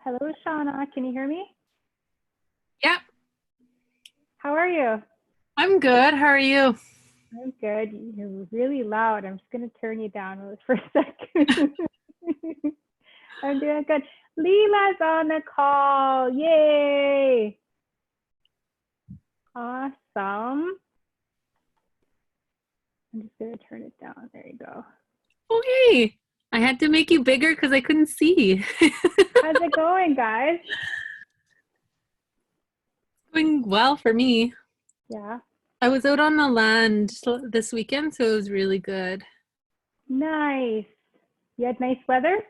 Hello, Shauna. Can you hear me? Yep. How are you? I'm good. How are you? I'm good. You're really loud. I'm just going to turn you down for a second. I'm doing good. Leela's on the call. Yay. Awesome. I'm just going to turn it down. There you go. Okay. I had to make you bigger because I couldn't see. How's it going, guys? Going well for me. Yeah. I was out on the land this weekend, so it was really good. Nice. You had nice weather?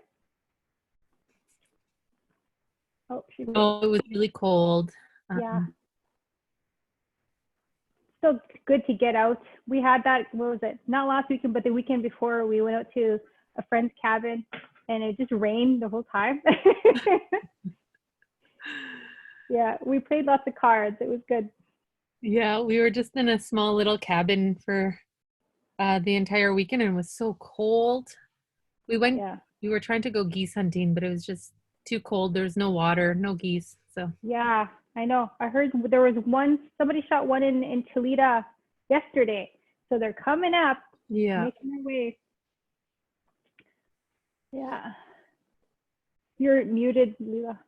Oh, she's Oh, it was really cold. yeah. Still good to get out. We had that, what was it? Not last weekend, but the weekend before, we went out to a friend's cabin and it just rained the whole time. Yeah, we played lots of cards. It was good. Yeah, we were just in a small little cabin for the entire weekend and it was so cold. We were trying to go geese hunting, but it was just too cold. There was no water, no geese. So Yeah, I know. I heard there was somebody shot one in Toledo yesterday. So they're coming up, yeah. making their way. Yeah. You're muted, Leela.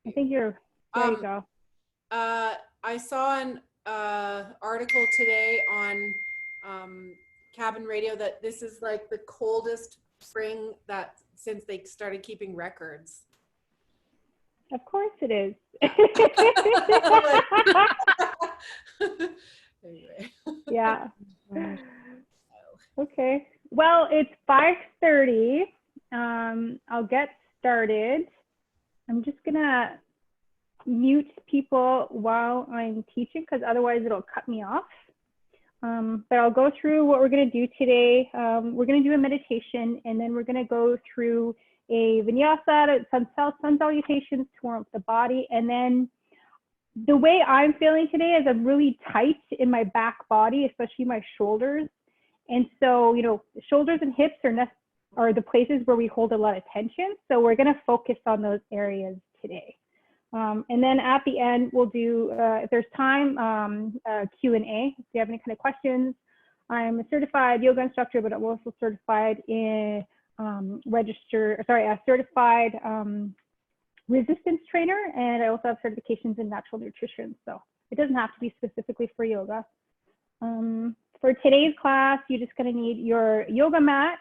I think there you go. I saw an article today on Cabin Radio that this is like the coldest spring that since they started keeping records. Of course it is. Anyway. Yeah. Okay. Well, it's 5:30. I'll get started. I'm just gonna mute people while I'm teaching because otherwise it'll cut me off. But I'll go through what we're gonna do today. We're gonna do a meditation and then we're gonna go through a Vinyasa, sun salutations to warm up the body. And then the way I'm feeling today is I'm really tight in my back body, especially my shoulders. And so, you know, the shoulders and hips are the places where we hold a lot of tension. So we're going to focus on those areas today. And then at the end, we'll do, if there's time, Q&A. If you have any kind of questions. I'm a certified yoga instructor, but I'm also certified in certified resistance trainer, and I also have certifications in natural nutrition. So it doesn't have to be specifically for yoga. For today's class, you're just going to need your yoga mat,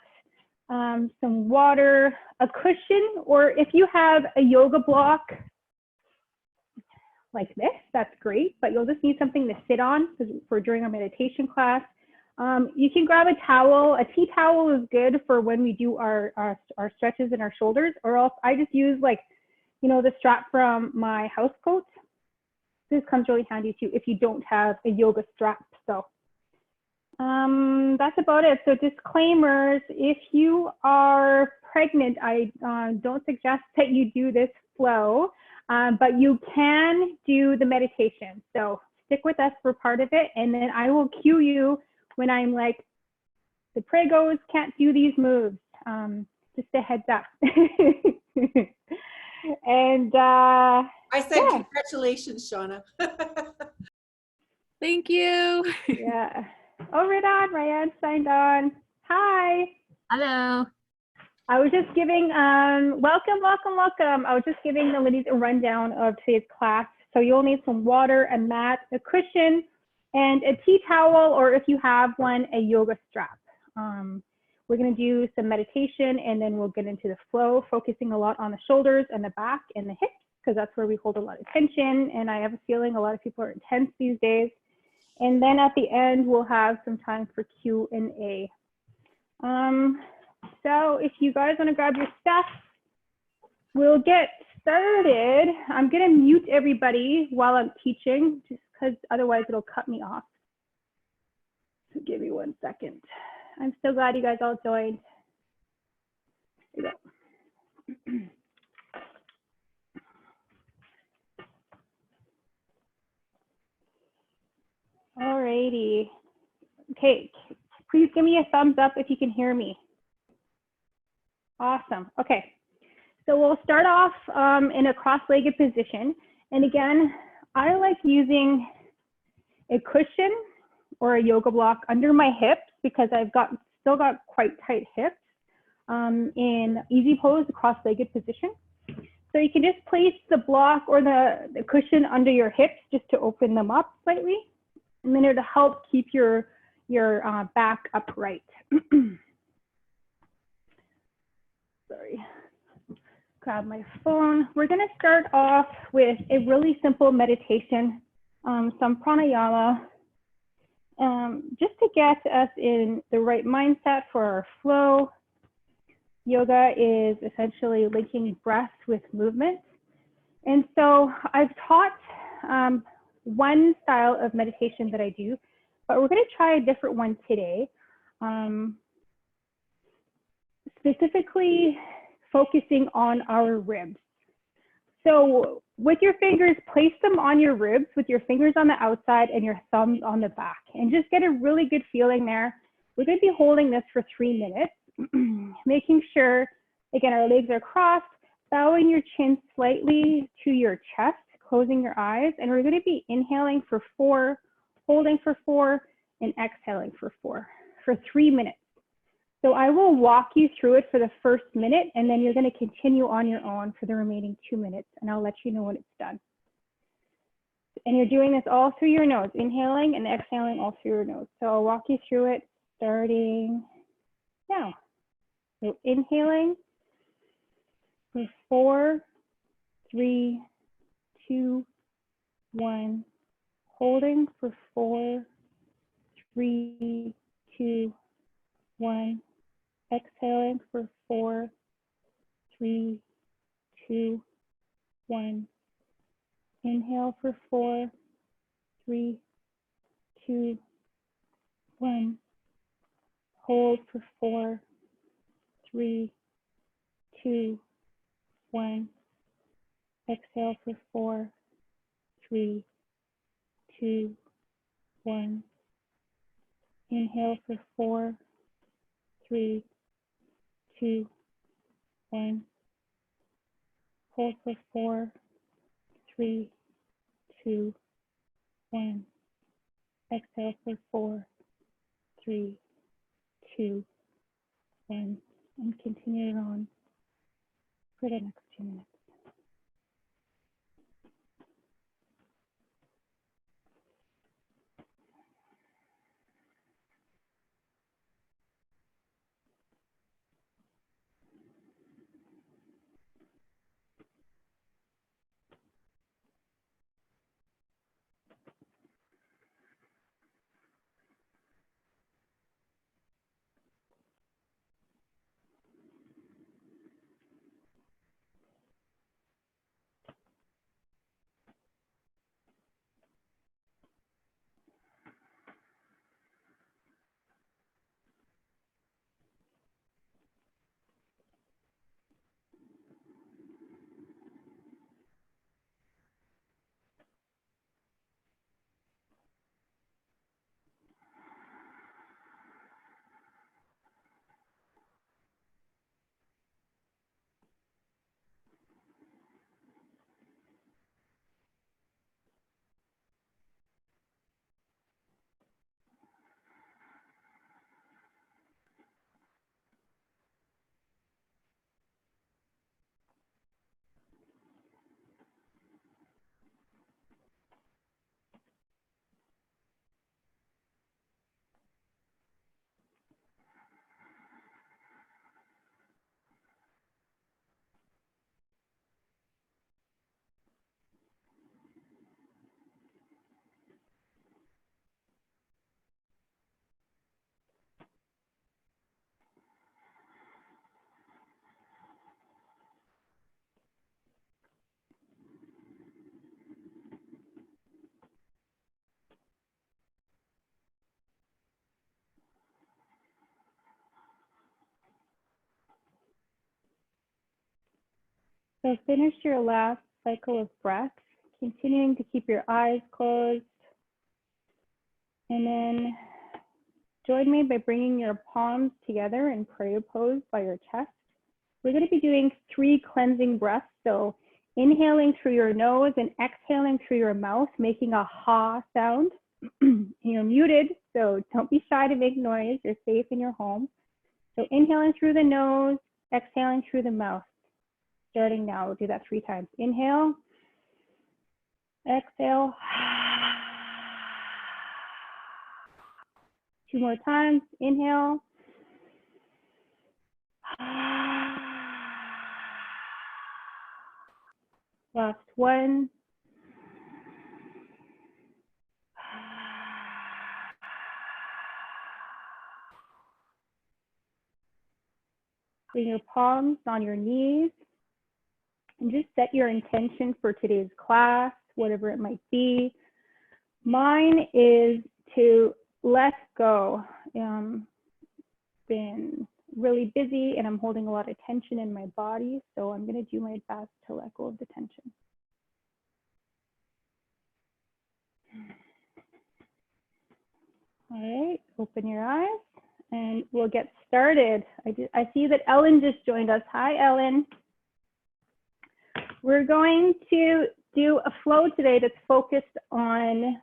some water, a cushion, or if you have a yoga block like this, that's great, but you'll just need something to sit on for during our meditation class. You can grab a towel. A tea towel is good for when we do our stretches in our shoulders, or else I just use like, you know, the strap from my house coat. This comes really handy too if you don't have a yoga strap. So that's about it. So disclaimers, if you are pregnant, I don't suggest that you do this flow, but you can do the meditation. So stick with us for part of it, and then I will cue you when I'm like, the pregos can't do these moves. Just a heads up. And I said, yeah. Congratulations, Shauna. Thank you. Yeah. Oh, right on. Ryan signed on. Hi. Hello. I was just giving, welcome. I was just giving the ladies a rundown of today's class. So you'll need some water, a mat, a cushion, and a tea towel, or if you have one, a yoga strap. We're going to do some meditation and then we'll get into the flow, focusing a lot on the shoulders and the back and the hips, because that's where we hold a lot of tension. And I have a feeling a lot of people are intense these days. And then at the end, we'll have some time for Q&A. So if you guys want to grab your stuff, we'll get started. I'm going to mute everybody while I'm teaching, just because otherwise it'll cut me off. So give me 1 second. I'm so glad you guys all joined. Here we go. All righty. Okay, please give me a thumbs up if you can hear me. Awesome. Okay, So we'll start off in a cross-legged position. And again, I like using a cushion or a yoga block under my hips because I've still got quite tight hips in easy pose, cross-legged position. So you can just place the block or the cushion under your hips just to open them up slightly. And then it'll help keep your back upright. Sorry, grab my phone. We're gonna start off with a really simple meditation, some pranayama, just to get us in the right mindset for our flow. Yoga is essentially linking breath with movement. And so I've taught one style of meditation that I do, but we're going to try a different one today, specifically focusing on our ribs. So with your fingers, place them on your ribs with your fingers on the outside and your thumbs on the back, and just get a really good feeling there. We're going to be holding this for 3 minutes. Making sure, again, our legs are crossed, bowing your chin slightly to your chest, closing your eyes, and we're going to be inhaling for 4, holding for 4, and exhaling for 4, for 3 minutes. So I will walk you through it for the first minute, and then you're going to continue on your own for the remaining 2 minutes, and I'll let you know when it's done. And you're doing this all through your nose, inhaling and exhaling all through your nose. So I'll walk you through it starting now. So inhaling for 4, 3, 2, 1. Holding for 4, 3, 2, 1. Exhaling for 4, 3, 2, 1. Inhale for 4, 3, 2, 1. Hold for 4, 3, 2, 1. Exhale for 4, 3, 2, 1. Inhale for 4, 3, 2, 1. Hold for 4, 3, 2, 1. Exhale for 4, 3, 2, 1. And continue it on for the next 2 minutes. So finish your last cycle of breath, continuing to keep your eyes closed. And then join me by bringing your palms together in prayer pose by your chest. We're going to be doing 3 cleansing breaths. So inhaling through your nose and exhaling through your mouth, making a ha sound. You're muted, so don't be shy to make noise. You're safe in your home. So inhaling through the nose, exhaling through the mouth. Starting now, we'll do that 3 times. Inhale, exhale. 2 more times. Inhale. Last one. Bring your palms on your knees and just set your intention for today's class, whatever it might be. Mine is to let go. Been really busy and I'm holding a lot of tension in my body, so I'm going to do my best to let go of the tension. All right, open your eyes and we'll get started. I see that Ellen just joined us. Hi, Ellen. We're going to do a flow today that's focused on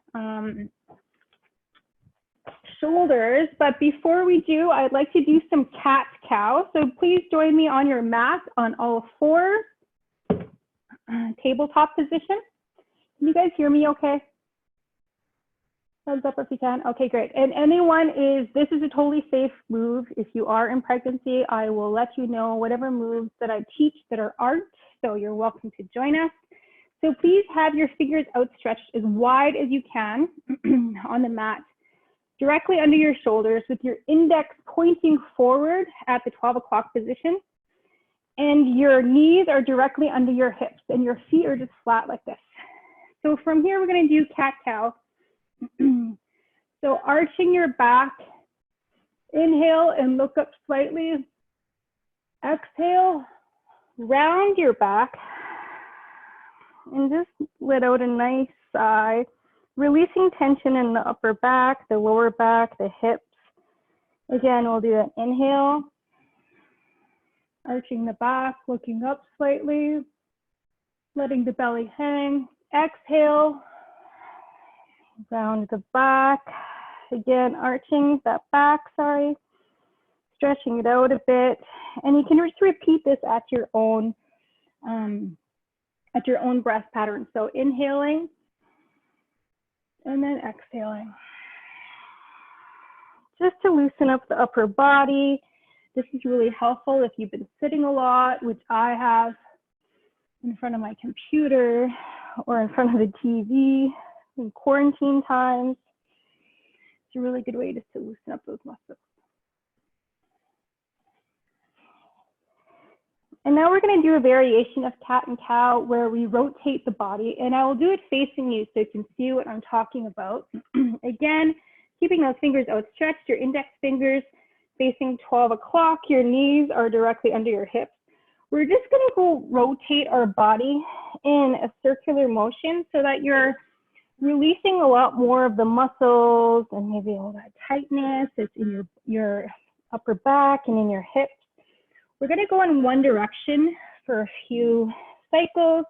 shoulders, but before we do, I'd like to do some cat-cow. So please join me on your mat on all 4, tabletop position. Can you guys hear me okay? Thumbs up if you can. Okay, great. And this is a totally safe move. If you are in pregnancy, I will let you know whatever moves that I teach that are art. So you're welcome to join us. So please have your fingers outstretched as wide as you can on the mat, directly under your shoulders with your index pointing forward at the 12 o'clock position. And your knees are directly under your hips and your feet are just flat like this. So from here, we're going to do cat-cow. So arching your back, inhale and look up slightly. Exhale, round your back and just let out a nice sigh, releasing tension in the upper back, the lower back, the hips. Again, we'll do an inhale, arching the back, looking up slightly, letting the belly hang. Exhale, round the back. Again, arching that back, stretching it out a bit. And you can just repeat this at your own breath pattern. So inhaling and then exhaling. Just to loosen up the upper body. This is really helpful if you've been sitting a lot, which I have in front of my computer or in front of the TV in quarantine times. It's a really good way just to loosen up those muscles. And now we're going to do a variation of cat and cow where we rotate the body, and I will do it facing you so you can see what I'm talking about. Again, keeping those fingers outstretched, your index fingers facing 12 o'clock, your knees are directly under your hips. We're just going to go rotate our body in a circular motion so that you're releasing a lot more of the muscles and maybe all that tightness that's in your upper back and in your hips. We're going to go in one direction for a few cycles,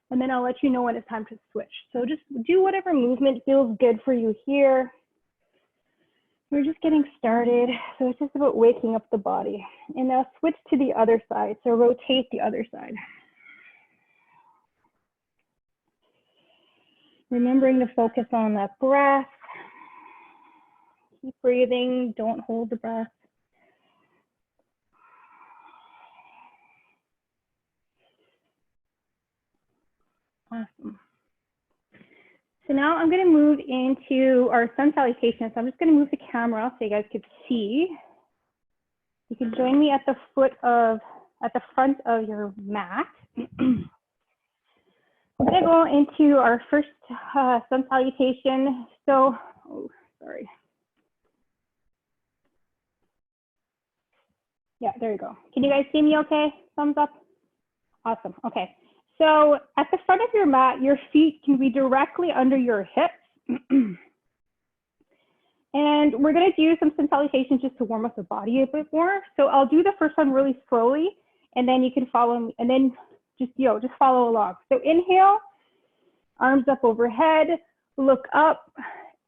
and then I'll let you know when it's time to switch. So just do whatever movement feels good for you here. We're just getting started, so it's just about waking up the body. And now switch to the other side, so rotate the other side. Remembering to focus on that breath. Keep breathing, don't hold the breath. Awesome. So now I'm going to move into our sun salutation. So I'm just going to move the camera so you guys can see. You can join me at the front of your mat. We're going to go into our first sun salutation. So, sorry. Yeah, there you go. Can you guys see me okay? Thumbs up. Awesome. Okay. So at the front of your mat, your feet can be directly under your hips. And we're going to do some sun salutations just to warm up the body a bit more. So I'll do the first one really slowly. and then you can follow me, and then just follow along. So inhale, arms up overhead, look up,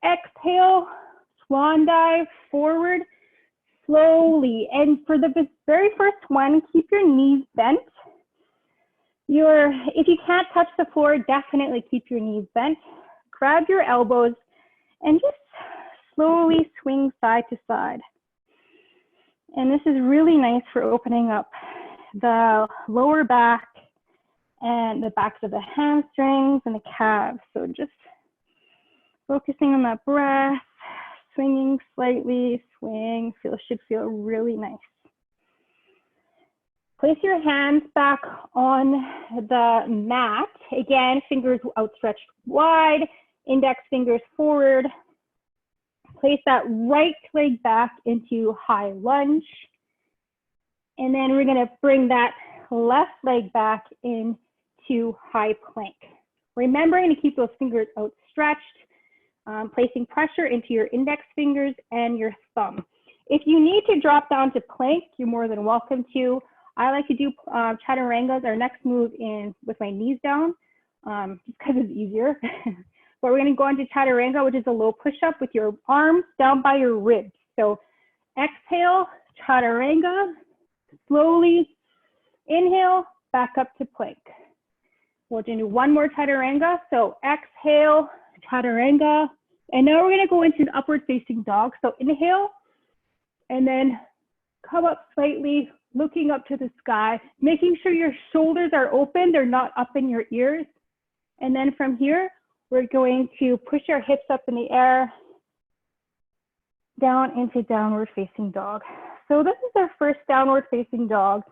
exhale, swan dive forward slowly. And for the very first one, keep your knees bent. If you can't touch the floor, definitely keep your knees bent. Grab your elbows and just slowly swing side to side. And this is really nice for opening up the lower back and the backs of the hamstrings and the calves. So just focusing on that breath, swinging slightly, swing, should feel really nice. Place your hands back on the mat. Again, fingers outstretched wide, index fingers forward. Place that right leg back into high lunge. And then we're gonna bring that left leg back into high plank. Remembering to keep those fingers outstretched, placing pressure into your index fingers and your thumb. If you need to drop down to plank, you're more than welcome to. I like to do chaturangas, our next move, with my knees down, just because it's easier. But we're gonna go into chaturanga, which is a low push-up with your arms down by your ribs. So exhale, chaturanga, slowly inhale, back up to plank. We'll do one more chaturanga. So exhale, chaturanga. And now we're gonna go into an upward facing dog. So inhale, and then come up slightly, looking up to the sky, making sure your shoulders are open, they're not up in your ears. And then from here, we're going to push our hips up in the air, down into downward facing dog. So this is our first downward facing dog.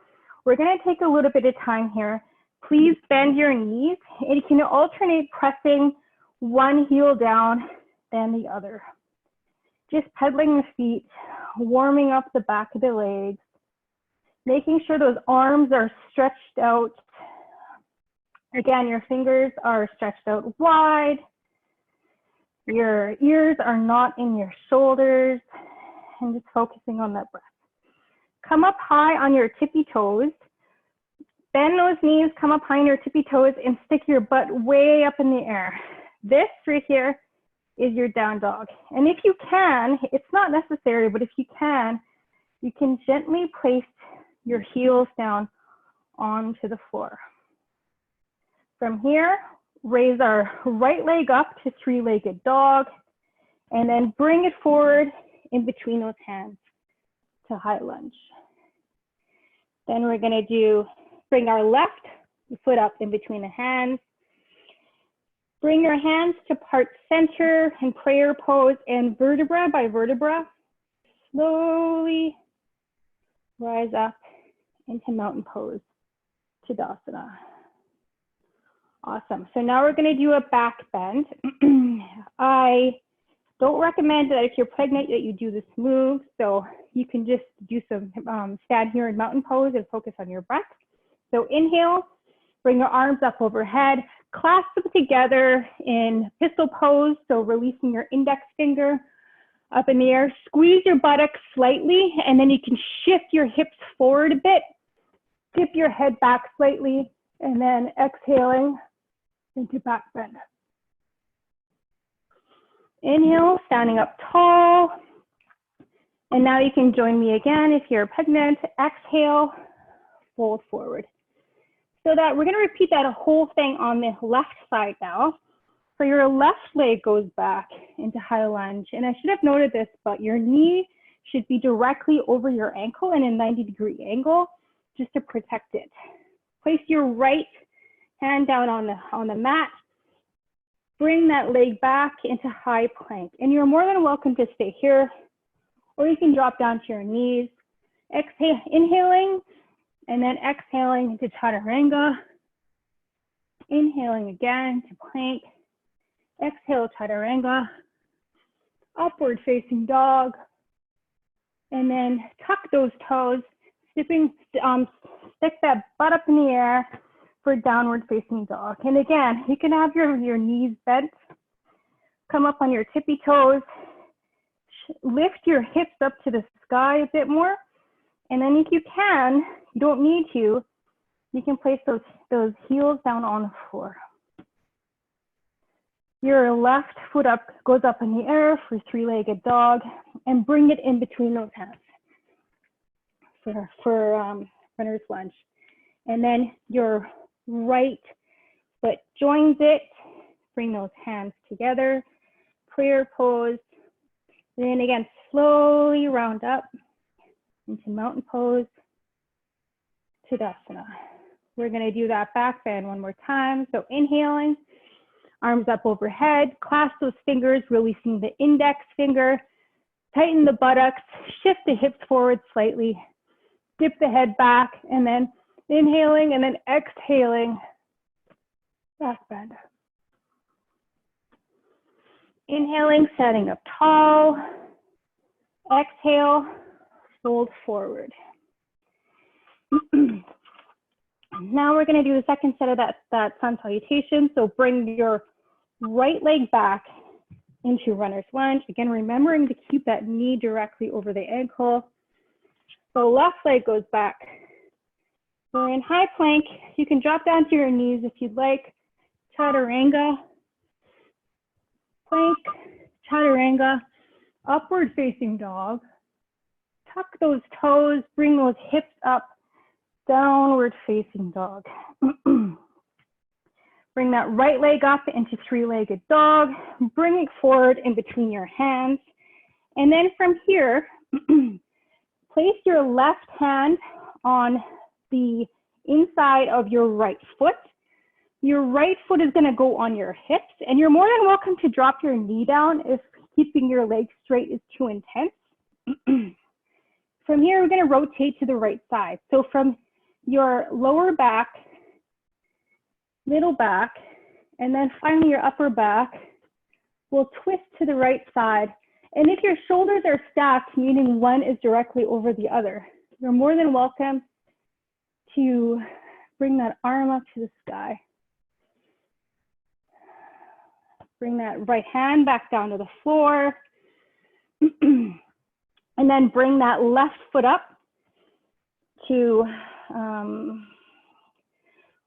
We're gonna take a little bit of time here. Please bend your knees, and you can alternate pressing one heel down, then the other. Just pedaling the feet, warming up the back of the legs, making sure those arms are stretched out. Again, your fingers are stretched out wide. Your ears are not in your shoulders, and just focusing on that breath. Come up high on your tippy toes. Bend those knees, come up high on your tippy toes, and stick your butt way up in the air. This right here is your down dog. And if you can, it's not necessary, but if you can gently place your heels down onto the floor. From here, raise our right leg up to three-legged dog, and then bring it forward in between those hands to high lunge. Then we're gonna bring our left foot up in between the hands. Bring your hands to part center in prayer pose, and vertebra by vertebra, slowly rise up into mountain pose, Tadasana. Awesome. So now we're going to do a back bend. I don't recommend that if you're pregnant that you do this move. So you can just do some stand here in mountain pose and focus on your breath. So inhale, bring your arms up overhead, clasp them together in pistol pose. So releasing your index finger up in the air, squeeze your buttocks slightly, and then you can shift your hips forward a bit, tip your head back slightly, and then exhaling into back bend. Inhale, standing up tall. And now you can join me again if you're pregnant. Exhale, fold forward. So that we're gonna repeat that whole thing on the left side now. So your left leg goes back into high lunge. And I should have noted this, but your knee should be directly over your ankle in a 90-degree angle just to protect it. Place your right hand down on the mat. Bring that leg back into high plank. And you're more than welcome to stay here, or you can drop down to your knees. Exhale, inhaling, and then exhaling into chaturanga. Inhaling again to plank. Exhale, chaturanga. Upward facing dog. And then tuck those toes, stick that butt up in the air for downward facing dog. And again, you can have your knees bent, come up on your tippy toes, lift your hips up to the sky a bit more. And then if you can, you don't need to, you can place those heels down on the floor. Your left foot goes up in the air for three-legged dog, and bring it in between those hands for runner's lunge. And then your right foot joins it. Bring those hands together, prayer pose. And then again, slowly round up into mountain pose, Tadasana. We're gonna do that back bend one more time. So inhaling, arms up overhead, clasp those fingers, releasing the index finger, tighten the buttocks, shift the hips forward slightly, dip the head back, and then inhaling and then exhaling, back bend. Inhaling, standing up tall. Exhale, fold forward. Now we're going to do the second set of that sun salutation. So bring your right leg back into runner's lunge. Again, remembering to keep that knee directly over the ankle. So left leg goes back. We're in high plank. You can drop down to your knees if you'd like. Chaturanga. Plank, chaturanga, upward facing dog. Tuck those toes, bring those hips up, downward facing dog. Bring that right leg up into three-legged dog. Bring it forward in between your hands. And then from here, place your left hand on the inside of your right foot. Your right foot is going to go on your hips, and you're more than welcome to drop your knee down if keeping your legs straight is too intense. From here, we're going to rotate to the right side. So from your lower back, middle back, and then finally your upper back, we'll twist to the right side. And if your shoulders are stacked, meaning one is directly over the other, you're more than welcome to bring that arm up to the sky. Bring that right hand back down to the floor. And then bring that left foot up to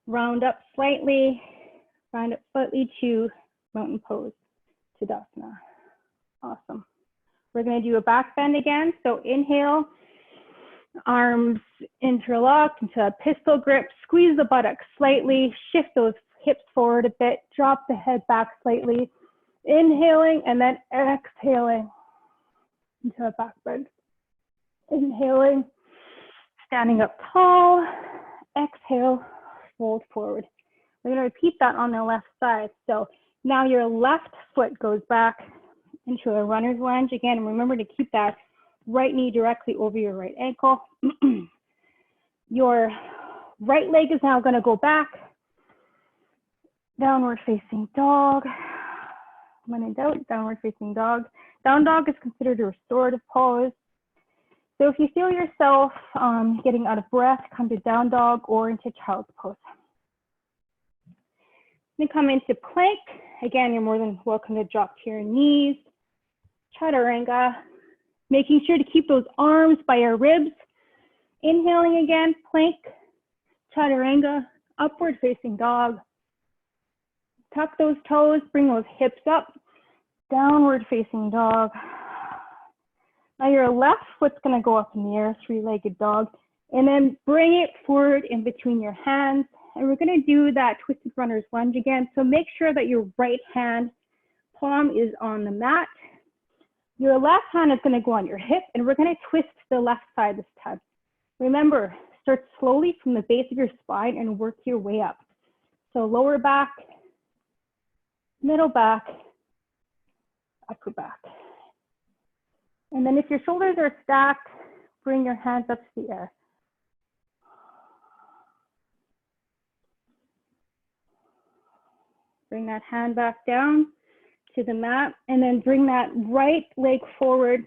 round up slightly to mountain pose, Tadasana. Awesome. We're going to do a back bend again. So inhale, arms interlocked into a pistol grip, squeeze the buttocks slightly, shift those hips forward a bit, drop the head back slightly, inhaling and then exhaling into a back bend. Inhaling, standing up tall, exhale, fold forward. We're going to repeat that on the left side. So now your left foot goes back into a runner's lunge. Again, remember to keep that right knee directly over your right ankle. Your right leg is now going to go back. Downward facing dog. When in doubt, downward facing dog. Down dog is considered a restorative pose. So if you feel yourself getting out of breath, come to down dog or into child's pose. Then come into plank. Again, you're more than welcome to drop to your knees. Chaturanga. Making sure to keep those arms by your ribs. Inhaling again, plank, chaturanga, upward facing dog. Tuck those toes, bring those hips up, downward facing dog. Now your left foot's gonna go up in the air, three-legged dog, and then bring it forward in between your hands. And we're gonna do that twisted runner's lunge again. So make sure that your right hand palm is on the mat. Your left hand is gonna go on your hip, and we're gonna twist to the left side this time. Remember, start slowly from the base of your spine and work your way up. So lower back, middle back, upper back. And then if your shoulders are stacked, bring your hands up to the air. Bring that hand back down to the mat, and then bring that right leg forward.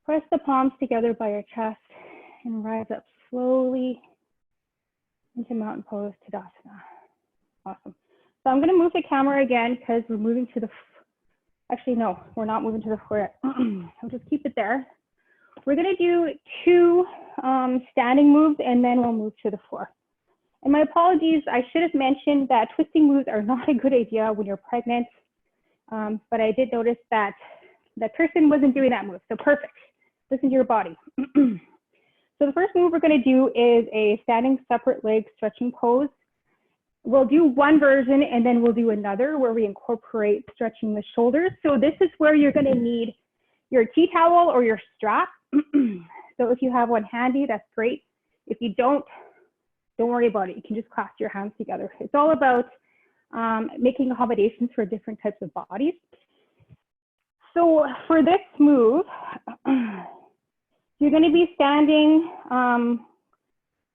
Press the palms together by your chest and rise up slowly into mountain pose, Tadasana. Awesome. So I'm going to move the camera again because we're moving to the, actually no, we're not moving to the floor yet. I'll just keep it there. We're going to do two standing moves, and then we'll move to the floor. And my apologies, I should have mentioned that twisting moves are not a good idea when you're pregnant, but I did notice that that person wasn't doing that move, so perfect. Listen to your body. So the first move we're gonna do is a standing separate leg stretching pose. We'll do one version and then we'll do another where we incorporate stretching the shoulders. So this is where you're gonna need your tea towel or your strap. So if you have one handy, that's great. If you don't worry about it. You can just clasp your hands together. It's all about making accommodations for different types of bodies. So for this move, you're gonna be standing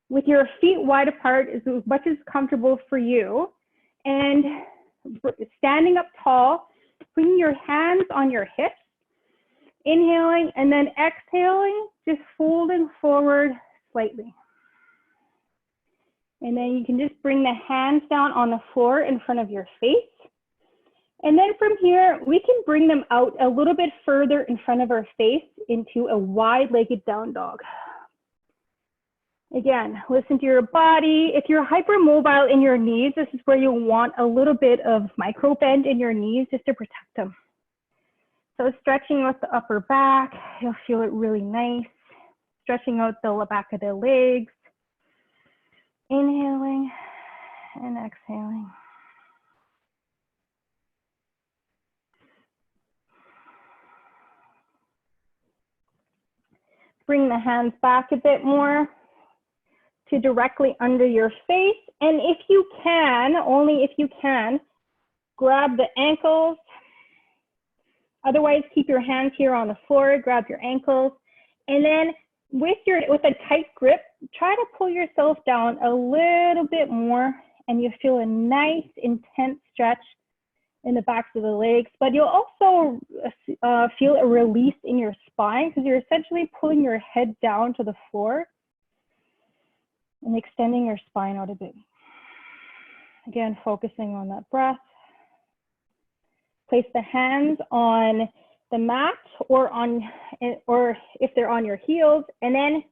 with your feet wide apart as much as comfortable for you, and standing up tall, putting your hands on your hips, inhaling, and then exhaling, just folding forward slightly. And then you can just bring the hands down on the floor in front of your face. And then from here, we can bring them out a little bit further in front of our face into a wide-legged down dog. Again, listen to your body. If you're hypermobile in your knees, this is where you want a little bit of micro bend in your knees just to protect them. So stretching out the upper back, you'll feel it really nice. Stretching out the back of the legs. Inhaling and exhaling. Bring the hands back a bit more to directly under your face. And if you can, only if you can, grab the ankles. Otherwise, keep your hands here on the floor, grab your ankles. And then with a tight grip, try to pull yourself down a little bit more, and you feel a nice, intense stretch in the backs of the legs. But you'll also feel a release in your spine because you're essentially pulling your head down to the floor and extending your spine out a bit. Again, focusing on that breath. Place the hands on the mat or if they're on your heels, and then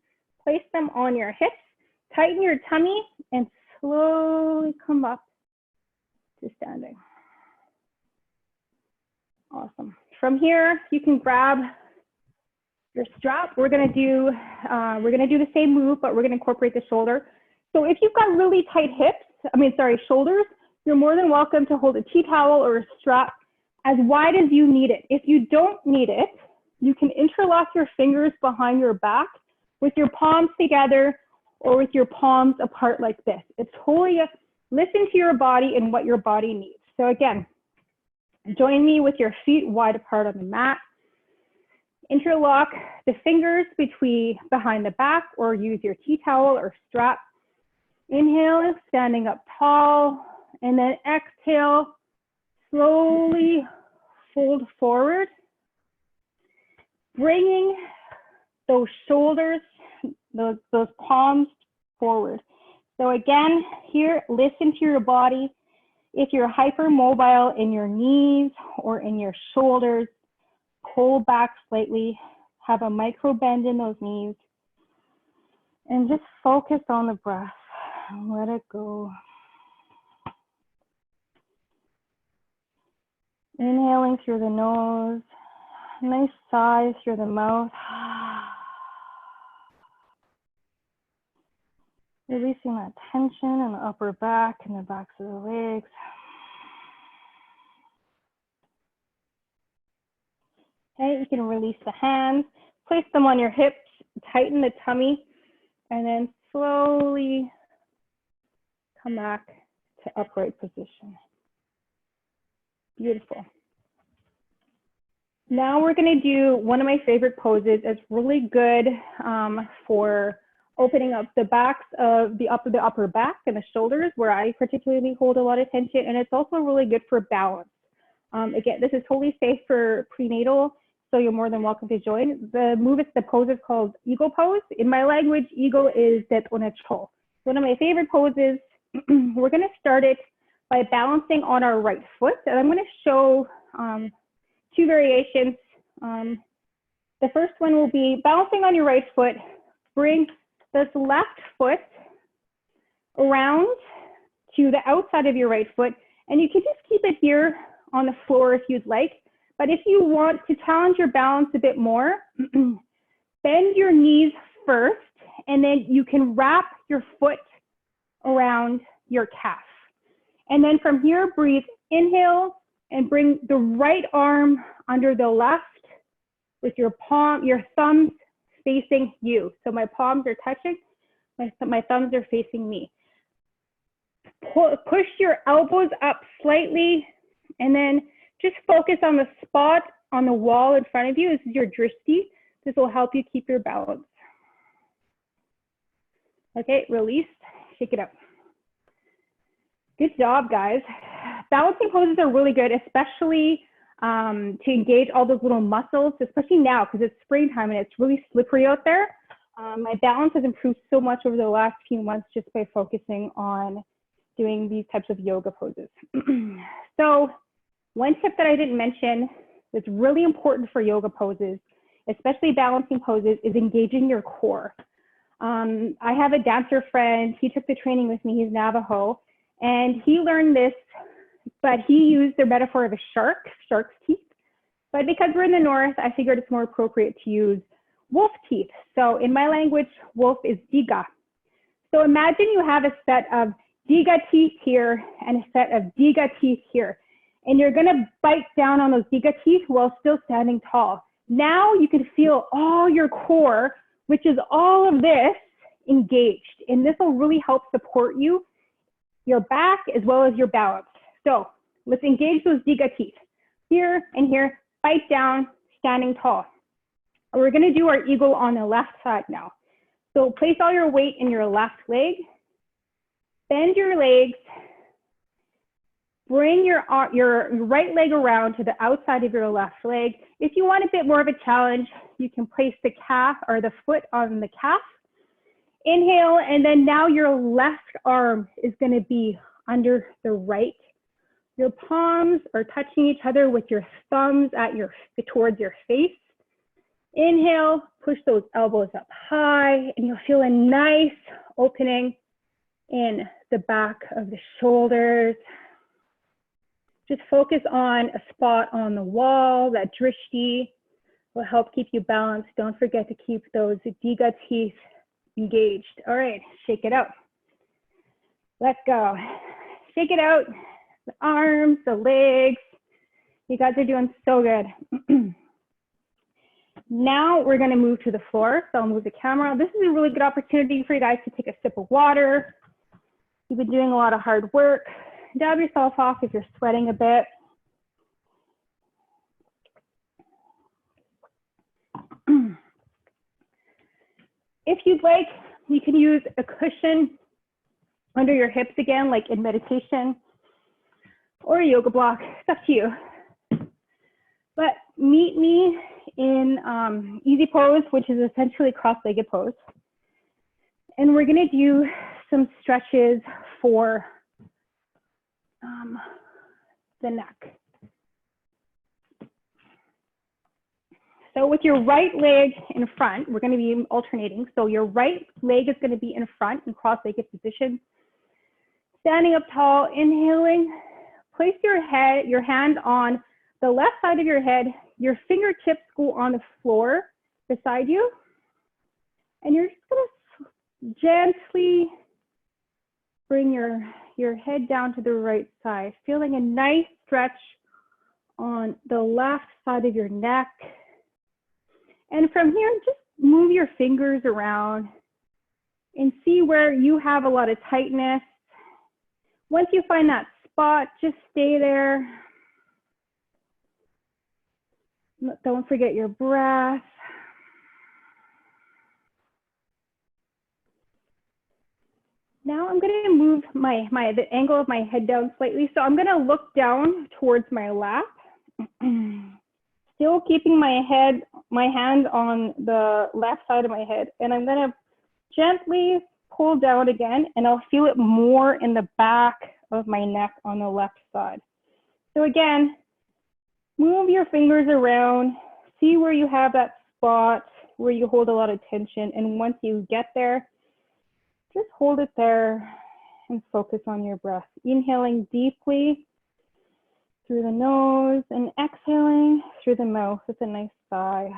place them on your hips. Tighten your tummy and slowly come up to standing. Awesome. From here, you can grab your strap. We're gonna do the same move, but we're gonna incorporate the shoulder. So if you've got really tight shoulders, you're more than welcome to hold a tea towel or a strap as wide as you need it. If you don't need it, you can interlock your fingers behind your back with your palms together or with your palms apart like this. It's totally listen to your body and what your body needs. So again, join me with your feet wide apart on the mat. Interlock the fingers behind the back or use your tea towel or strap. Inhale, standing up tall, and then exhale, slowly fold forward, bringing those shoulders, those palms forward. So again, here, listen to your body. If you're hypermobile in your knees or in your shoulders, pull back slightly, have a micro bend in those knees, and just focus on the breath. Let it go. Inhaling through the nose, nice sigh through the mouth. Releasing that tension in the upper back and the backs of the legs. Okay, you can release the hands, place them on your hips, tighten the tummy, and then slowly come back to upright position. Beautiful. Now we're gonna do one of my favorite poses. It's really good for opening up the backs of the upper back and the shoulders, where I particularly hold a lot of tension, and it's also really good for balance. Again, this is totally safe for prenatal, so you're more than welcome to join. The pose is called Eagle pose. In my language, eagle is detonechol. One of my favorite poses. We're gonna start it by balancing on our right foot. And I'm gonna show two variations. The first one will be balancing on your right foot, bring this left foot around to the outside of your right foot, and you can just keep it here on the floor if you'd like. But if you want to challenge your balance a bit more, bend your knees first, and then you can wrap your foot around your calf. And then from here, breathe, inhale, and bring the right arm under the left with your thumbs facing you. So my palms are touching, my thumbs are facing me. Push your elbows up slightly, and then just focus on the spot on the wall in front of you. This is your drishti. This will help you keep your balance. Okay, release, shake it up. Good job, guys. Balancing poses are really good, especially to engage all those little muscles, especially now because it's springtime and it's really slippery out there. My balance has improved so much over the last few months just by focusing on doing these types of yoga poses. So one tip that I didn't mention that's really important for yoga poses, especially balancing poses, is engaging your core. I have a dancer friend, he took the training with me, he's Navajo, and he learned this, but he used the metaphor of a shark's teeth. But because we're in the north, I figured it's more appropriate to use wolf teeth. So in my language, wolf is diga. So imagine you have a set of diga teeth here and a set of diga teeth here. And you're gonna bite down on those diga teeth while still standing tall. Now you can feel all your core, which is all of this, engaged. And this will really help support you, your back, as well as your balance. So let's engage those diga teeth. Here and here, bite down, standing tall. We're gonna do our eagle on the left side now. So place all your weight in your left leg, bend your legs, bring your right leg around to the outside of your left leg. If you want a bit more of a challenge, you can place the calf or the foot on the calf. Inhale, and then now your left arm is going to be under the right. Your palms are touching each other with your thumbs towards your face. Inhale, push those elbows up high, and you'll feel a nice opening in the back of the shoulders. Just focus on a spot on the wall. That drishti will help keep you balanced. Don't forget to keep those diga teeth engaged. All right, shake it out. Let's go. Shake it out. The arms, the legs. You guys are doing so good. Now we're going to move to the floor. So I'll move the camera. This is a really good opportunity for you guys to take a sip of water. You've been doing a lot of hard work. Dab yourself off if you're sweating a bit. If you'd like, you can use a cushion under your hips again, like in meditation, or a yoga block. It's up to you. But meet me in easy pose, which is essentially cross-legged pose. And we're gonna do some stretches for the neck. So with your right leg in front, we're going to be alternating. So your right leg is going to be in front in cross-legged position. Standing up tall, inhaling, place your hand on the left side of your head. Your fingertips go on the floor beside you. And you're just going to gently bring your head down to the right side, feeling a nice stretch on the left side of your neck. And from here, just move your fingers around and see where you have a lot of tightness. Once you find that spot, just stay there. Don't forget your breath. Now I'm going to move the angle of my head down slightly. So I'm going to look down towards my lap, still keeping my hand on the left side of my head. And I'm going to gently pull down again, and I'll feel it more in the back of my neck on the left side. So again, move your fingers around, see where you have that spot where you hold a lot of tension. And once you get there, Just hold it there and focus on your breath. Inhaling deeply through the nose and exhaling through the mouth with a nice sigh.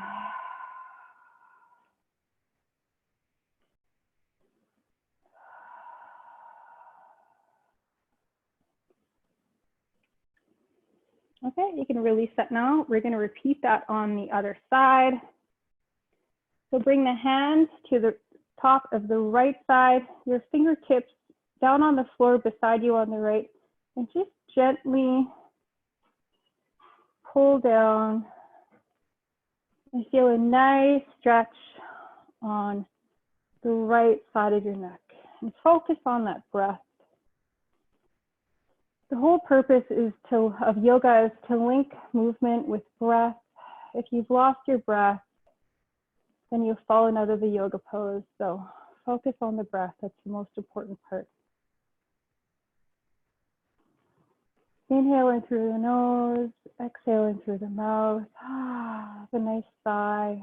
Okay, you can release that now. We're going to repeat that on the other side. So bring the hands to the top of the right side, your fingertips down on the floor beside you on the right, and just gently pull down and feel a nice stretch on the right side of your neck. And focus on that breath. The whole purpose of yoga is to link movement with breath. If you've lost your breath, then you've fallen out of the yoga pose. So focus on the breath. That's the most important part. Inhaling through the nose, exhaling through the mouth. A nice sigh.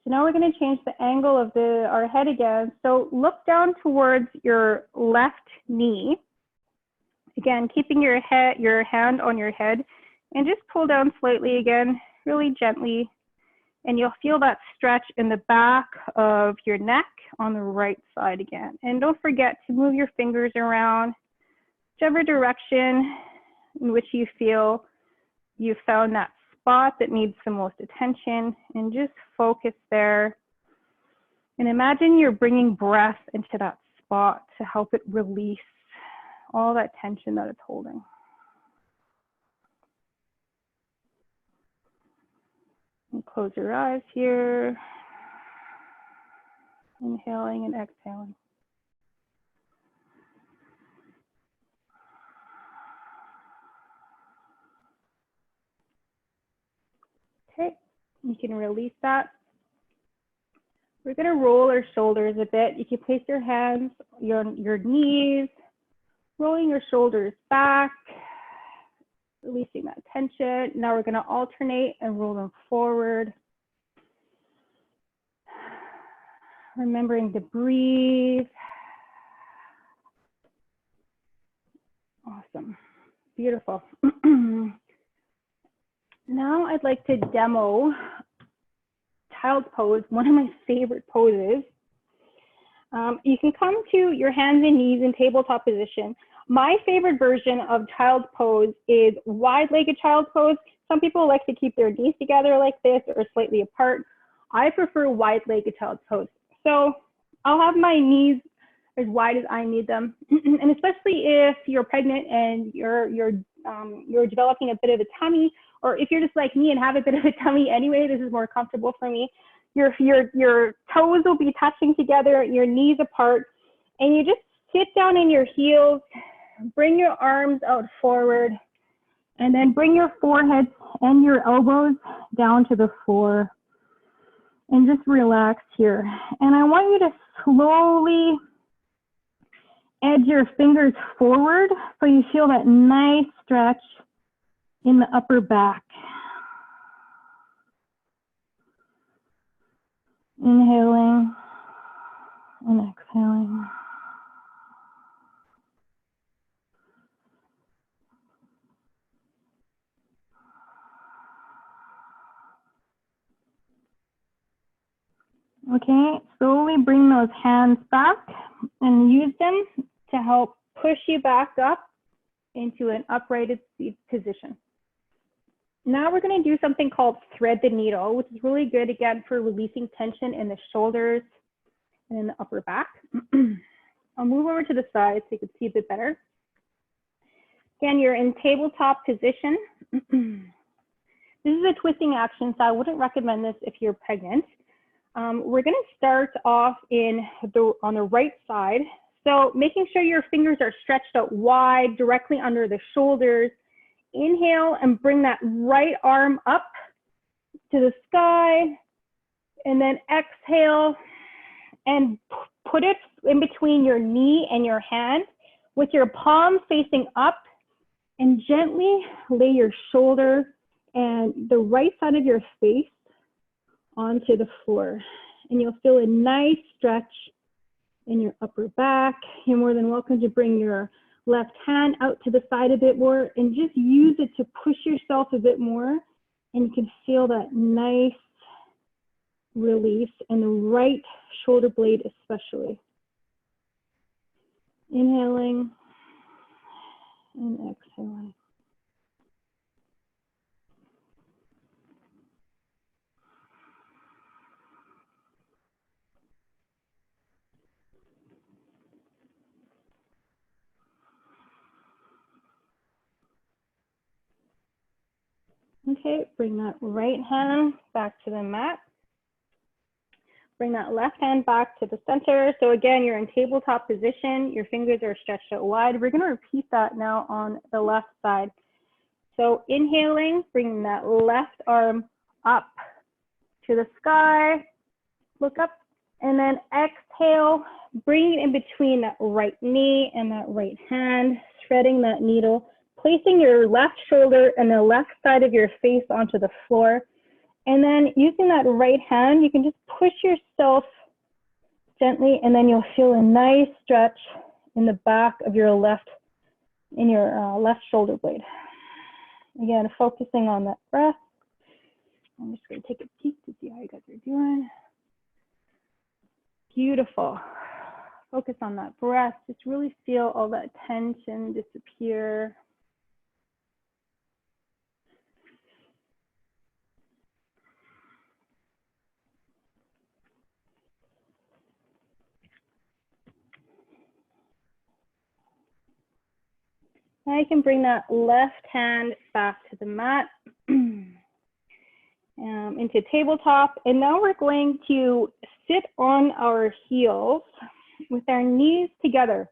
So now we're going to change the angle of our head again. So look down towards your left knee. Again, keeping your hand on your head, and just pull down slightly again, really gently. And you'll feel that stretch in the back of your neck on the right side again. And don't forget to move your fingers around, whichever direction in which you feel you found that spot that needs the most attention, and just focus there. And imagine you're bringing breath into that spot to help it release all that tension that it's holding. And close your eyes here. Inhaling and exhaling. Okay, you can release that. We're going to roll our shoulders a bit. You can place your hands on your knees, rolling your shoulders back, releasing that tension. Now we're going to alternate and roll them forward. Remembering to breathe. Awesome. Beautiful. Now I'd like to demo child's pose, one of my favorite poses. You can come to your hands and knees in tabletop position. My favorite version of child's pose is wide-legged child's pose. Some people like to keep their knees together like this or slightly apart. I prefer wide-legged child's pose. So I'll have my knees as wide as I need them. And especially if you're pregnant and you're developing a bit of a tummy, or if you're just like me and have a bit of a tummy anyway, this is more comfortable for me. Your toes will be touching together, your knees apart, and you just sit down in your heels, bring your arms out forward, and then bring your forehead and your elbows down to the floor. And just relax here. And I want you to slowly edge your fingers forward so you feel that nice stretch in the upper back. Inhaling and exhaling. Okay, slowly bring those hands back and use them to help push you back up into an uprighted seat position. Now we're going to do something called thread the needle, which is really good again for releasing tension in the shoulders and in the upper back. I'll move over to the side so you can see a bit better. Again, you're in tabletop position. This is a twisting action, so I wouldn't recommend this if you're pregnant. We're going to start off on the right side. So making sure your fingers are stretched out wide, directly under the shoulders. Inhale and bring that right arm up to the sky. And then exhale and put it in between your knee and your hand with your palms facing up And gently lay your shoulder and the right side of your face onto the floor. And you'll feel a nice stretch in your upper back. You're more than welcome to bring your left hand out to the side a bit more and just use it to push yourself a bit more. And you can feel that nice release in the right shoulder blade especially. Inhaling and exhaling. Okay, bring that right hand back to the mat. Bring that left hand back to the center. So again, you're in tabletop position. Your fingers are stretched out wide. We're going to repeat that now on the left side. So inhaling, bring that left arm up to the sky. Look up. And then exhale, bring it in between that right knee and that right hand, threading that needle. Placing your left shoulder and the left side of your face onto the floor. And then using that right hand, you can just push yourself gently and then you'll feel a nice stretch in the back of your left shoulder blade. Again, focusing on that breath. I'm just going to take a peek to see how you guys are doing. Beautiful. Focus on that breath. Just really feel all that tension disappear. Now you can bring that left hand back to the mat into tabletop. And now we're going to sit on our heels with our knees together.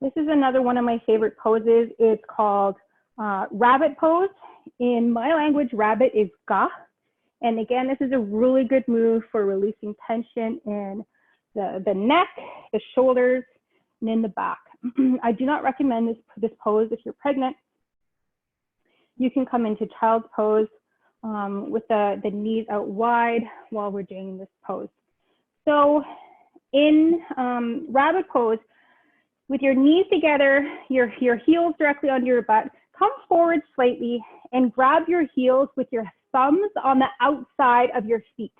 This is another one of my favorite poses. It's called rabbit pose. In my language, rabbit is ga. And again, this is a really good move for releasing tension in the neck, the shoulders, and in the back. I do not recommend this pose if you're pregnant. You can come into child's pose with the knees out wide while we're doing this pose. So in rabbit pose, with your knees together, your heels directly under your butt, come forward slightly and grab your heels with your thumbs on the outside of your feet.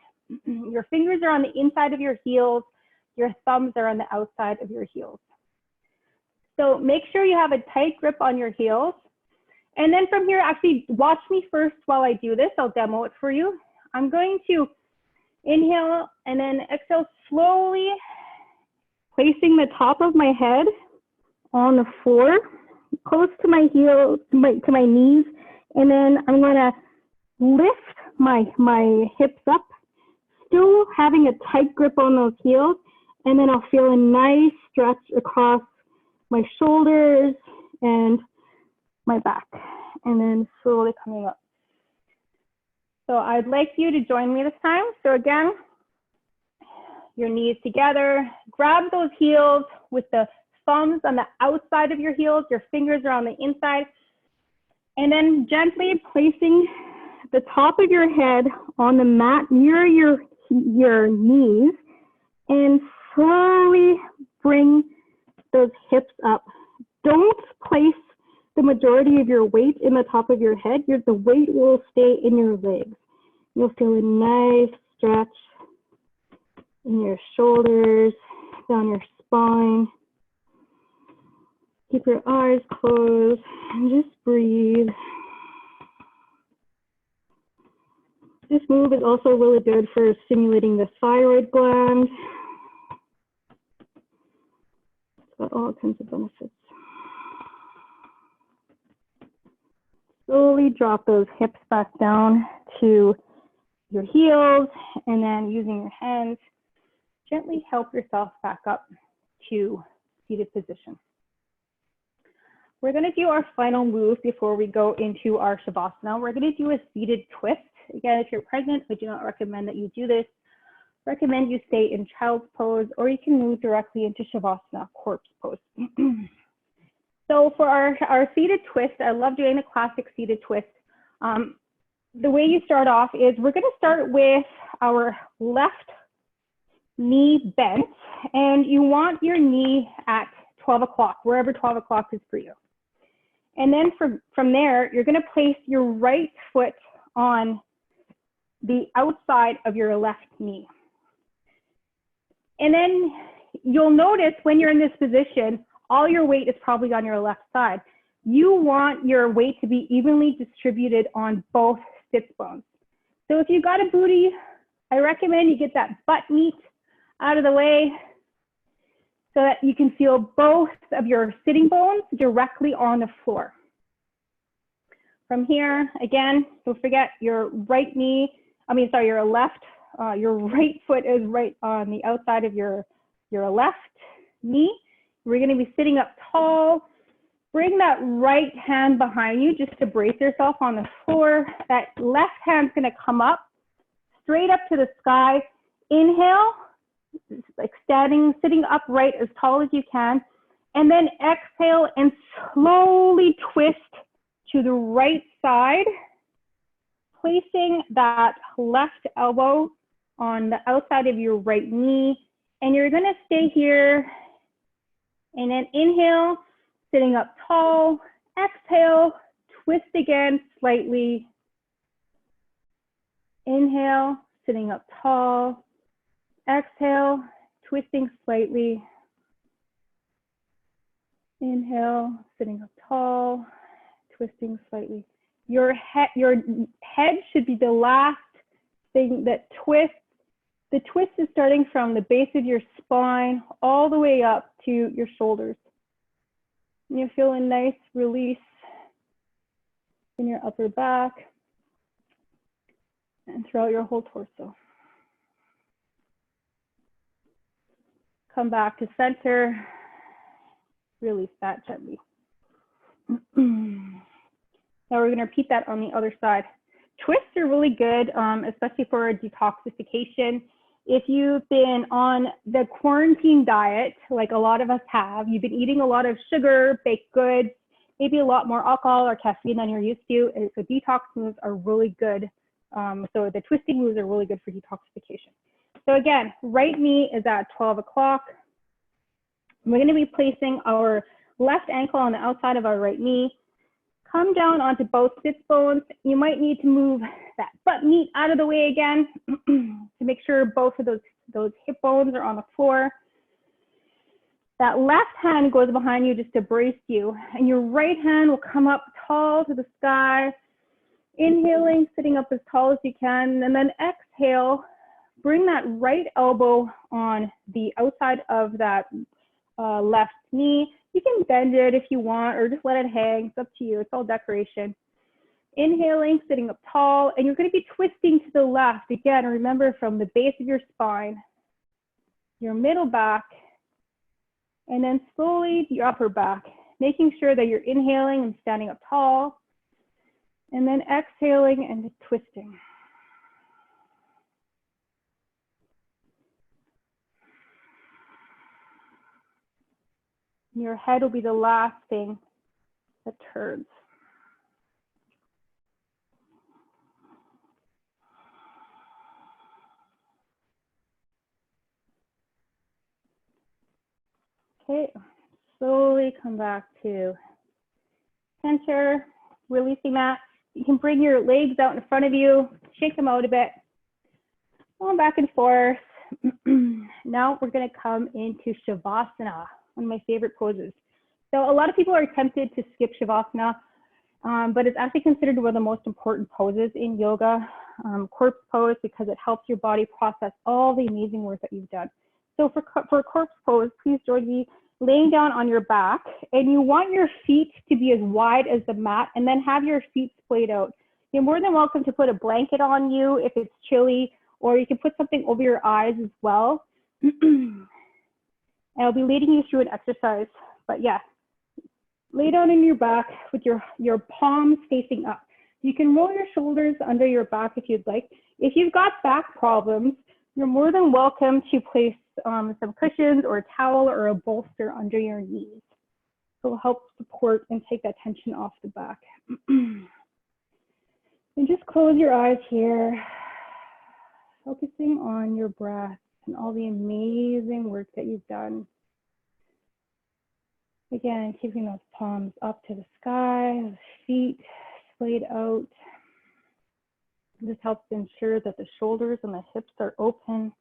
Your fingers are on the inside of your heels. Your thumbs are on the outside of your heels. So make sure you have a tight grip on your heels. And then from here, actually watch me first while I do this. I'll demo it for you. I'm going to inhale and then exhale slowly, placing the top of my head on the floor, close to my heels, to my knees. And then I'm gonna lift my hips up, still having a tight grip on those heels. And then I'll feel a nice stretch across my shoulders and my back, and then slowly coming up. So I'd like you to join me this time. So again, your knees together, grab those heels with the thumbs on the outside of your heels, your fingers are on the inside, and then gently placing the top of your head on the mat near your knees, and slowly bring those hips up. Don't place the majority of your weight in the top of your head. The weight will stay in your legs. You'll feel a nice stretch in your shoulders, down your spine. Keep your eyes closed and just breathe. This move is also really good for stimulating the thyroid gland. Got all kinds of benefits. Slowly drop those hips back down to your heels, and then using your hands, gently help yourself back up to seated position. We're going to do our final move before we go into our Shavasana. We're going to do a seated twist. Again, if you're pregnant, I do not recommend that you do this. Recommend you stay in child's pose, or you can move directly into Shavasana, corpse pose. So for our seated twist, I love doing the classic seated twist. The way you start off is we're going to start with our left knee bent, and you want your knee at 12 o'clock, wherever 12 o'clock is for you. And then from there, you're going to place your right foot on the outside of your left knee. And then you'll notice when you're in this position, all your weight is probably on your left side. You want your weight to be evenly distributed on both sits bones. So if you got a booty, I recommend you get that butt meat out of the way so that you can feel both of your sitting bones directly on the floor. From here, again, don't forget your your left, your right foot is right on the outside of your left knee. We're going to be sitting up tall. Bring that right hand behind you just to brace yourself on the floor. That left hand's going to come up, straight up to the sky. Inhale, like sitting upright as tall as you can. And then exhale and slowly twist to the right side, placing that left elbow on the outside of your right knee. And you're going to stay here. And then inhale, sitting up tall. Exhale, twist again slightly. Inhale, sitting up tall. Exhale, twisting slightly. Inhale, sitting up tall, twisting slightly. Your head should be the last thing that twists. The twist is starting from the base of your spine all the way up to your shoulders. And you feel a nice release in your upper back and throughout your whole torso. Come back to center. Release that gently. Now we're going to repeat that on the other side. Twists are really good, especially for detoxification. If you've been on the quarantine diet, like a lot of us have, you've been eating a lot of sugar, baked goods, maybe a lot more alcohol or caffeine than you're used to. And so detox moves are really good. So the twisting moves are really good for detoxification. So again, right knee is at 12 o'clock. We're going to be placing our left ankle on the outside of our right knee. Come down onto both sits bones. You might need to move that butt meat out of the way again to make sure both of those hip bones are on the floor. That left hand goes behind you just to brace you, and your right hand will come up tall to the sky. Inhaling, sitting up as tall as you can, and then exhale. Bring that right elbow on the outside of that left knee. You can bend it if you want, or just let it hang. It's up to you. It's all decoration. Inhaling, sitting up tall, and you're going to be twisting to the left. Again, remember, from the base of your spine, your middle back, and then slowly your upper back, making sure that you're inhaling and standing up tall, and then exhaling and twisting. Your head will be the last thing that turns. Okay, slowly come back to center, releasing that. You can bring your legs out in front of you, shake them out a bit, going back and forth. Now we're going to come into Shavasana, one of my favorite poses. So a lot of people are tempted to skip Shavasana, but it's actually considered one of the most important poses in yoga, corpse pose, because it helps your body process all the amazing work that you've done. So for corpse pose, please join me laying down on your back, and you want your feet to be as wide as the mat, and then have your feet splayed out. You're more than welcome to put a blanket on you if it's chilly, or you can put something over your eyes as well. And I'll be leading you through an exercise, but yeah, lay down on your back with your palms facing up. You can roll your shoulders under your back if you'd like. If you've got back problems, you're more than welcome to place some cushions or a towel or a bolster under your knees. So it'll help support and take that tension off the back. And just close your eyes here, focusing on your breath and all the amazing work that you've done. Again, keeping those palms up to the sky, those feet splayed out. This helps ensure that the shoulders and the hips are open.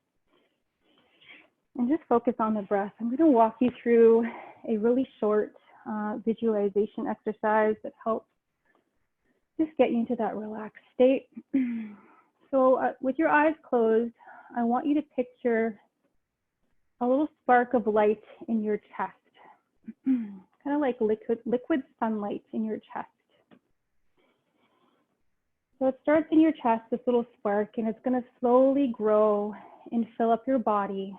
And just focus on the breath. I'm going to walk you through a really short visualization exercise that helps just get you into that relaxed state. So with your eyes closed, I want you to picture a little spark of light in your chest, kind of like liquid sunlight in your chest. So it starts in your chest, this little spark, and it's going to slowly grow and fill up your body.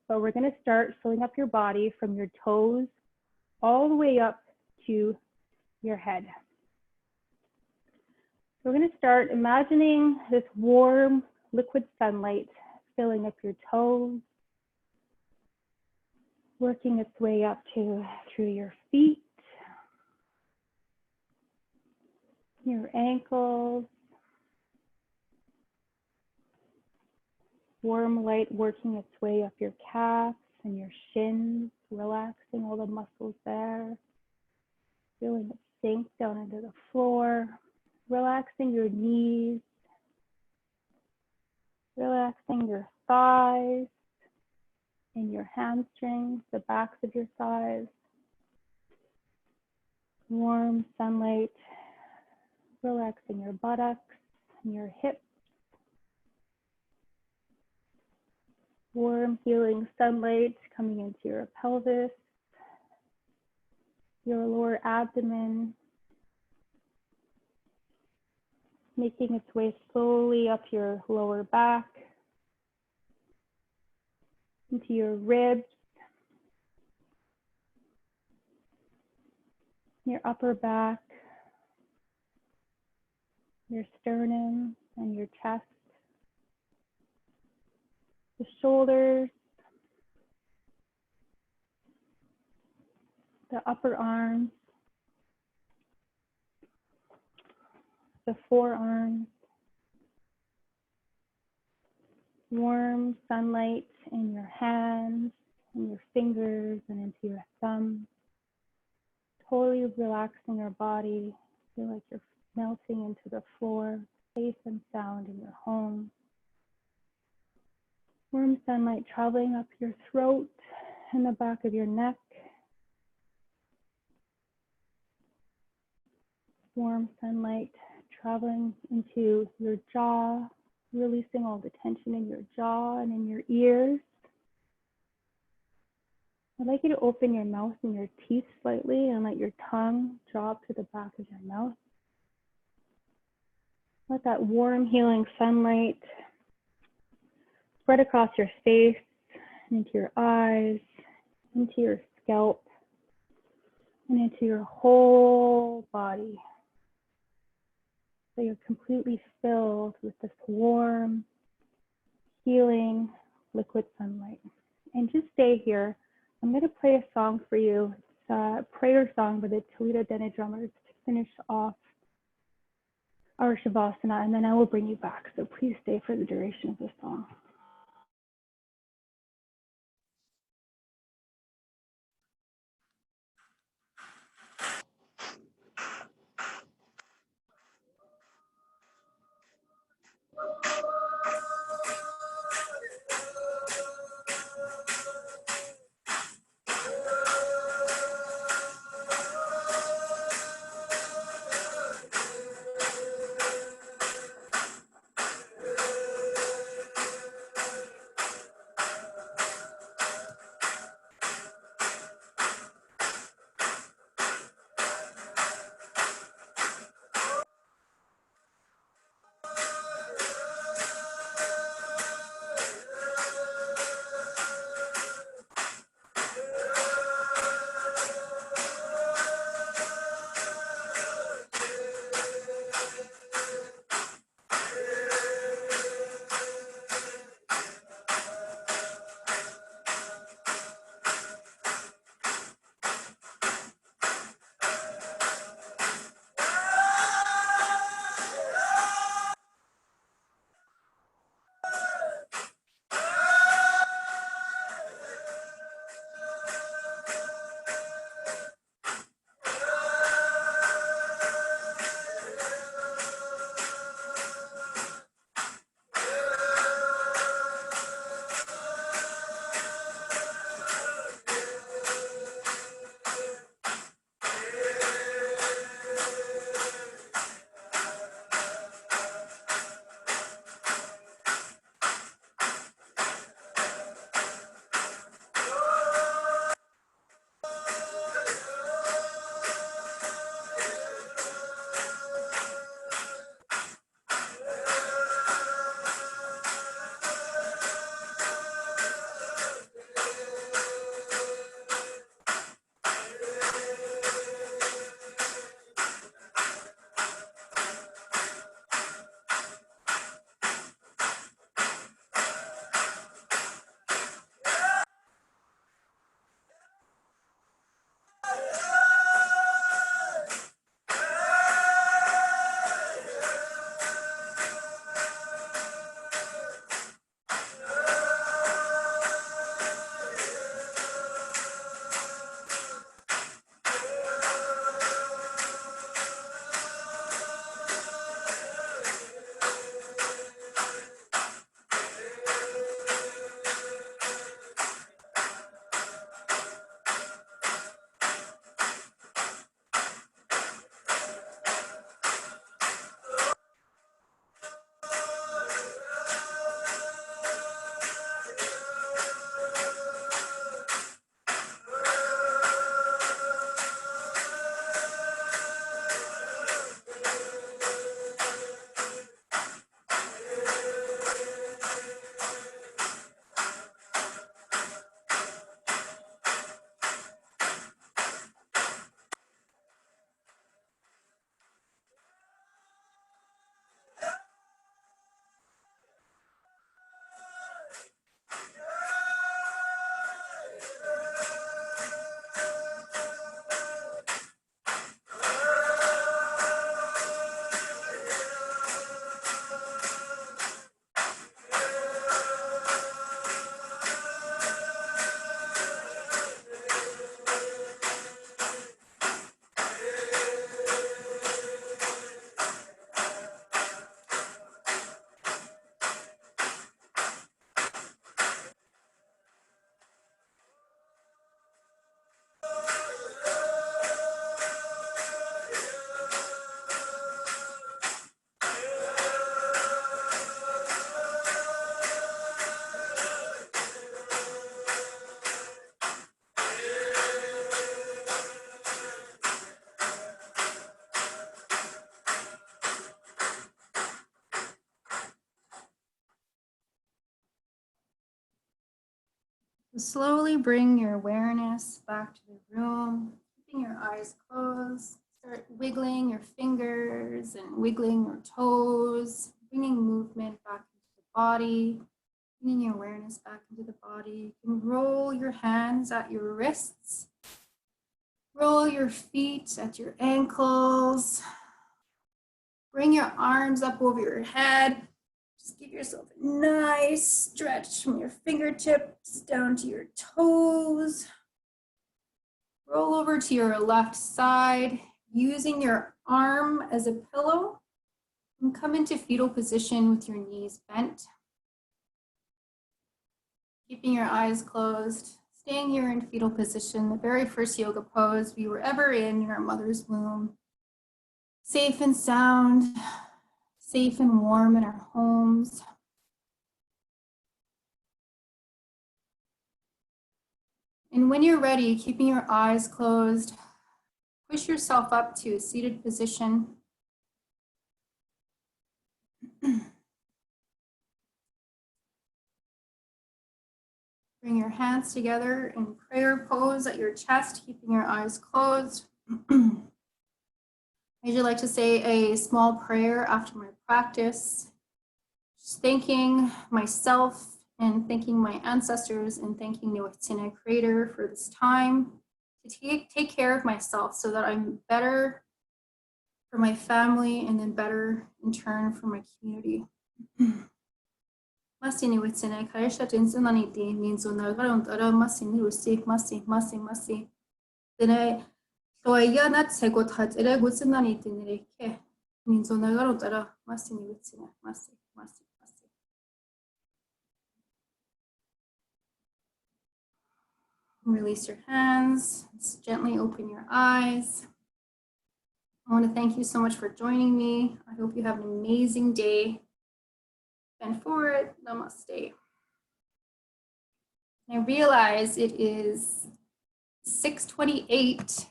But we're going to start filling up your body from your toes all the way up to your head. We're going to start imagining this warm liquid sunlight filling up your toes, working its way up to through your feet, your ankles, warm light working its way up your calves and your shins, relaxing all the muscles there, feeling it sink down into the floor, relaxing your knees, relaxing your thighs and your hamstrings, the backs of your thighs. Warm sunlight, relaxing your buttocks and your hips. Warm, healing sunlight coming into your pelvis, your lower abdomen, making its way slowly up your lower back, into your ribs, your upper back, your sternum and your chest, the shoulders, the upper arms, the forearms, warm sunlight in your hands and your fingers and into your thumbs, totally relaxing your body. Feel like you're melting into the floor, safe and sound in your home. Warm sunlight traveling up your throat and the back of your neck. Warm sunlight traveling into your jaw, releasing all the tension in your jaw and in your ears. I'd like you to open your mouth and your teeth slightly and let your tongue drop to the back of your mouth. Let that warm, healing sunlight spread across your face, into your eyes, into your scalp, and into your whole body. So you're completely filled with this warm, healing, liquid sunlight. And just stay here. I'm going to play a song for you. It's a prayer song by the Toledo Dene Drummers to finish off our Shavasana, and then I will bring you back. So please stay for the duration of the song. Slowly bring your awareness back to the room, keeping your eyes closed. Start wiggling your fingers and wiggling your toes, bringing movement back into the body, bringing your awareness back into the body. You can roll your hands at your wrists, roll your feet at your ankles, bring your arms up over your head. Just give yourself a nice stretch from your fingertips down to your toes. Roll over to your left side, using your arm as a pillow, and come into fetal position with your knees bent. Keeping your eyes closed, staying here in fetal position, the very first yoga pose we were ever in our mother's womb. Safe and sound, safe and warm in our homes. And when you're ready, keeping your eyes closed, push yourself up to a seated position. Bring your hands together in prayer pose at your chest, keeping your eyes closed. I usually like to say a small prayer after my practice, just thanking myself and thanking my ancestors and thanking ASCNWT Creator for this time to take care of myself so that I'm better for my family and then better in turn for my community. Masi ni witsene kaisha tinsuna ni di minzo na garon tara masi ni rusi masi dene toya nat sego tat ere gutsuna ni dinere ke minzo na garon tara masi ni witsene masi. Release your hands. Just gently open your eyes. I want to thank you so much for joining me. I hope you have an amazing day. Bend forward. Namaste. I realize it is 6:28.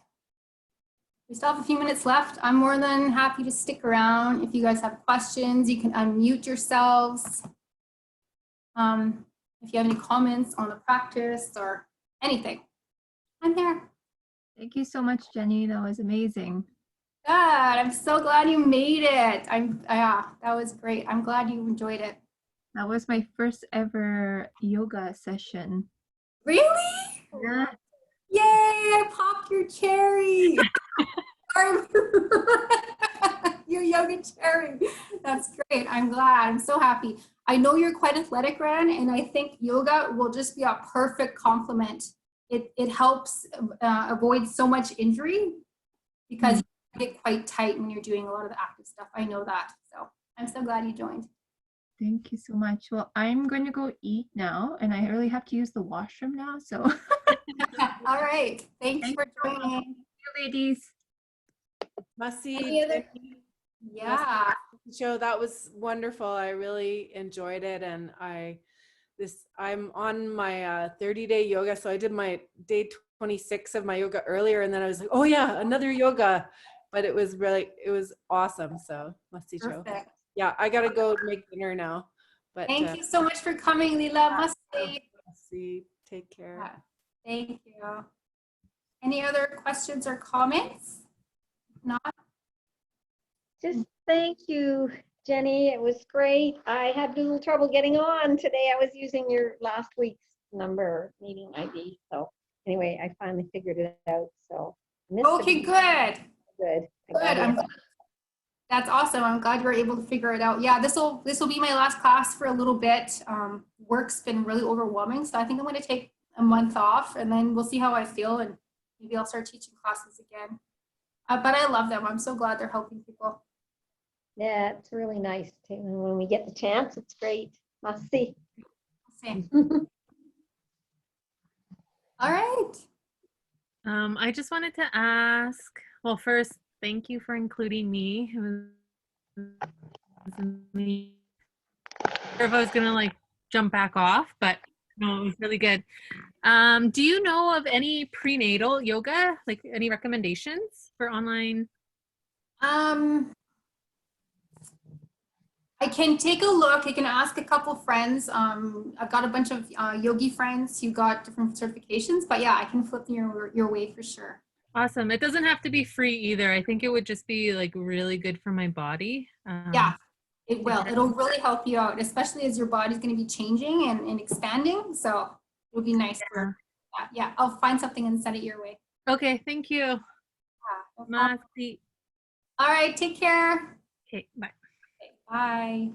We still have a few minutes left. I'm more than happy to stick around. If you guys have questions, you can unmute yourselves. If you have any comments on the practice or anything, I'm here. Thank you so much, Jenny. That was amazing. Good. I'm so glad you made it. Yeah, that was great. I'm glad you enjoyed it. That was my first ever yoga session. Really? Yeah. Yay, I popped your cherry. Your yoga cherry. That's great. I'm glad. I'm so happy. I know you're quite athletic, Ran, and I think yoga will just be a perfect complement. It helps avoid so much injury because you get quite tight when you're doing a lot of the active stuff. I know that. So I'm so glad you joined. Thank you so much. Well, I'm going to go eat now, and I really have to use the washroom now. So, all right. Thanks for joining. Thank you, ladies. Masi, yeah. show that was wonderful. I really enjoyed it, and I'm on my 30-day yoga, so I did my day 26 of my yoga earlier, and then I was like, oh yeah, another yoga, but it was awesome. So Masi show. Yeah, I gotta go make dinner now. But thank you so much for coming, Leela. Masi, take care. Yeah. Thank you. Any other questions or comments? Not. Just thank you, Jenny. It was great. I had a little trouble getting on today. I was using your last week's meeting ID. So anyway, I finally figured it out. So okay, good. Good. Good. That's awesome. I'm glad you were able to figure it out. Yeah, this will be my last class for a little bit. Work's been really overwhelming, so I think I'm going to take a month off, and then we'll see how I feel, and maybe I'll start teaching classes again. But I love them. I'm so glad they're helping people. Yeah, it's really nice when we get the chance. It's great. Must see. All right. I just wanted to ask, well, first, thank you for including me. It was me. If I was gonna like jump back off, but no, it was really good. Do you know of any prenatal yoga, like any recommendations for online? I I can take a look. I can ask a couple friends. I've got a bunch of yogi friends who got different certifications, but yeah, I can flip your way for sure. Awesome. It doesn't have to be free either. I think it would just be like really good for my body. Yeah, it will. It'll really help you out, especially as your body's going to be changing and expanding. So it'll be nice for that. Yeah, I'll find something and send it your way. Okay, thank you. Yeah, no problem. Masti. All right, take care. Okay, bye. Okay, bye.